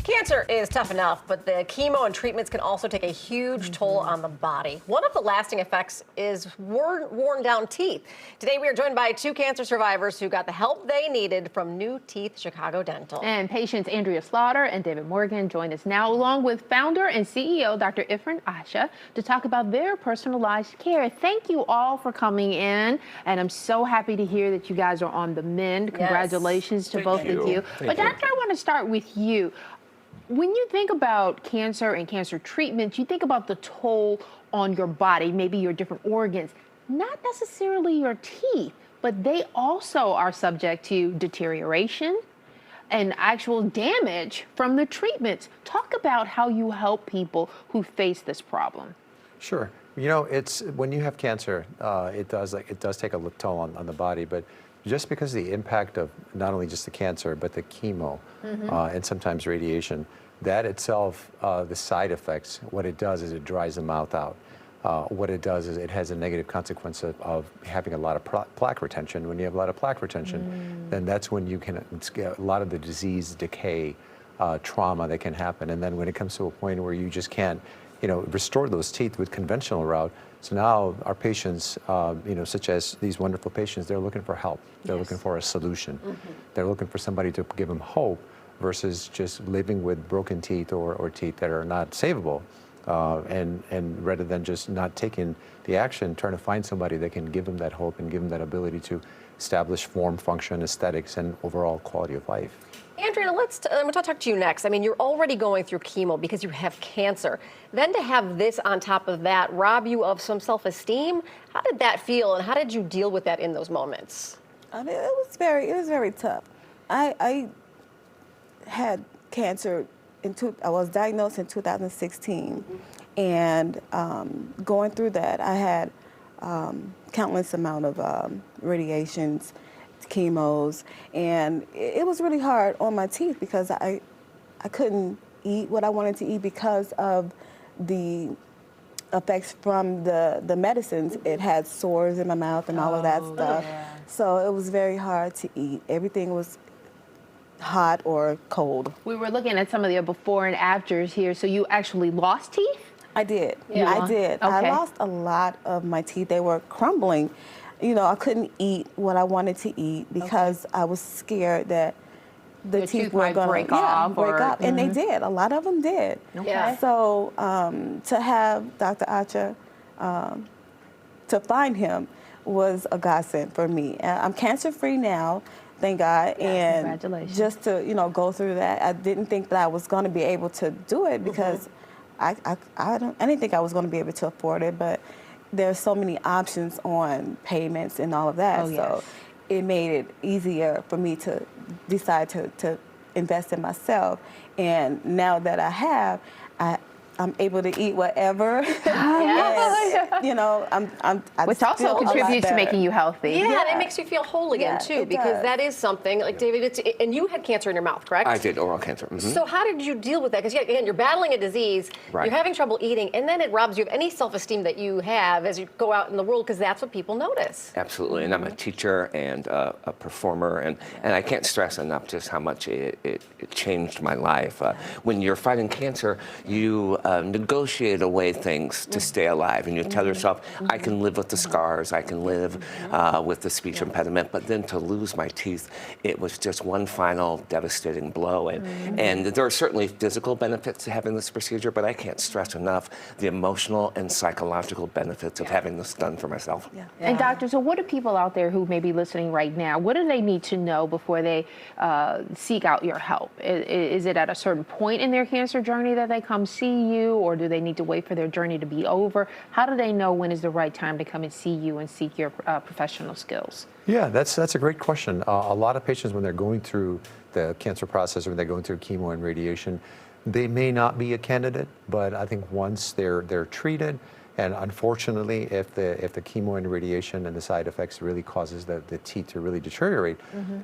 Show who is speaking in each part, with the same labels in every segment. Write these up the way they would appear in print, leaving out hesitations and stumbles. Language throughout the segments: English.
Speaker 1: Cancer is tough enough, but the chemo and treatments can also take a huge toll on the body. One of the lasting effects is worn down teeth. Today we are joined by two cancer survivors who got the help they needed from New Teeth Chicago Dental.
Speaker 2: And patients Andrea Slaughter and David Morgan join us now, along with founder and CEO Dr. Ifrin Asha, to talk about their personalized care. Thank you all for coming in, and I'm so happy to hear that you guys are on the mend. Congratulations to both of you. But Doctor, I want to start with you. When you think about cancer and cancer treatment, you think about the toll on your body, maybe your different organs, not necessarily your teeth, but they also are subject to deterioration and actual damage from the treatments. Talk about how you help people who face this problem.
Speaker 3: Sure. You know, it's when you have cancer, it does take a toll on the body, but just because of the impact of not only just the cancer, but the chemo and sometimes radiation, that itself, the side effects, what it does is it dries the mouth out. What it does is it has a negative consequence of having a lot of plaque retention. When you have a lot of plaque retention, then that's when you can get a lot of the disease, decay, trauma that can happen. And then when it comes to a point where you just can't, restore those teeth with conventional route. So now our patients, such as these wonderful patients, they're looking for help. They're looking for a solution. They're looking for somebody to give them hope versus just living with broken teeth or teeth that are not savable. And rather than just not taking the action, trying to find somebody that can give them that hope and give them that ability to establish form, function, aesthetics, and overall quality of life.
Speaker 1: Andrea, I'm going to talk to you next. I mean, you're already going through chemo because you have cancer. Then to have this on top of that rob you of some self-esteem, how did that feel, and how did you deal with that in those moments?
Speaker 4: I mean, it was very tough. I had cancer I was diagnosed in 2016, and going through that, I had countless amount of radiations, chemos, and it was really hard on my teeth because I couldn't eat what I wanted to eat because of the effects from the medicines. It had sores in my mouth and all of that stuff. Yeah. So it was very hard to eat. Everything was hot or cold.
Speaker 2: We were looking at some of the before and afters here. So you actually lost teeth?
Speaker 4: I did. Yeah. I did. Okay. I lost a lot of my teeth. They were crumbling. I couldn't eat what I wanted to eat because I was scared that the teeth were going to break up. And they did. A lot of them did.
Speaker 1: Okay. Yeah.
Speaker 4: So to have Dr. Asha, to find him was a godsend for me. I'm cancer-free now. Thank God. And
Speaker 2: congratulations.
Speaker 4: just to, go through that, I didn't think that I was going to be able to do it because I didn't think I was going to be able to afford it, but there's so many options on payments and all of that. So it made it easier for me to decide to invest in myself. And now that I have, I'm able to eat whatever.
Speaker 2: Which also contributes to making you healthy.
Speaker 1: Yeah, and it makes you feel whole again too, because that is something like David. And you had cancer in your mouth, correct?
Speaker 5: I did, oral cancer.
Speaker 1: So how did you deal with that? Because again, you're battling a disease, you're having trouble eating, and then it robs you of any self-esteem that you have as you go out in the world, because that's what people notice.
Speaker 5: Absolutely, and I'm a teacher and a performer, and I can't stress enough just how much it changed my life. When you're fighting cancer, you negotiate away things to stay alive, and you tell yourself, I can live with the scars, I can live with the speech impediment, but then to lose my teeth, it was just one final devastating blow. And there are certainly physical benefits to having this procedure, but I can't stress enough the emotional and psychological benefits of having this done for myself.
Speaker 2: And doctor, so what do people out there who may be listening right now, what do they need to know before they seek out your help? Is it at a certain point in their cancer journey that they come see you, or do they need to wait for their journey to be over? How do they know when is the right time to come and see you and seek your professional skills?
Speaker 3: Yeah, that's a great question. A lot of patients, when they're going through the cancer process or when they're going through chemo and radiation, they may not be a candidate, but I think once they're treated, and unfortunately, if the chemo and radiation and the side effects really causes the teeth to really deteriorate,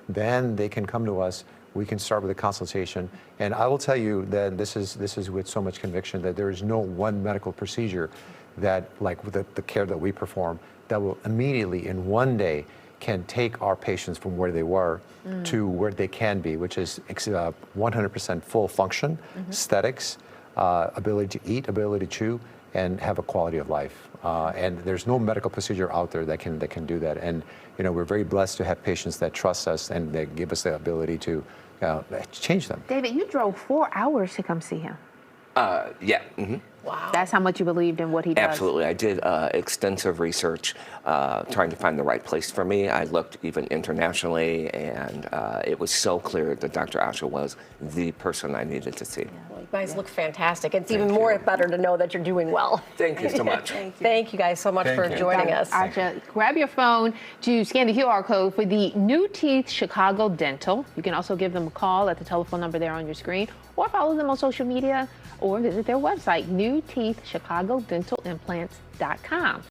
Speaker 3: then they can come to us. We can start with a consultation, and I will tell you that this is with so much conviction that there is no one medical procedure that, like with the care that we perform, that will immediately in one day can take our patients from where they were to where they can be, which is 100% full function, aesthetics, ability to eat, ability to chew, and have a quality of life. And there's no medical procedure out there that can do that. And we're very blessed to have patients that trust us and that give us the ability to change them.
Speaker 2: David, you drove 4 hours to come see him.
Speaker 5: Yeah. Mm-hmm.
Speaker 1: Wow.
Speaker 2: That's how much you believed in what he does.
Speaker 5: Absolutely. I did extensive research trying to find the right place for me. I looked even internationally, and it was so clear that Dr. Asha was the person I needed to see.
Speaker 1: Well, you guys look fantastic. It's even more better to know that you're doing well.
Speaker 5: Thank you so much.
Speaker 1: Thank you guys so much for joining us.
Speaker 2: Asha, grab your phone to scan the QR code for the New Teeth Chicago Dental. You can also give them a call at the telephone number there on your screen, or follow them on social media, or visit their website, newteethchicagodentalimplants.com.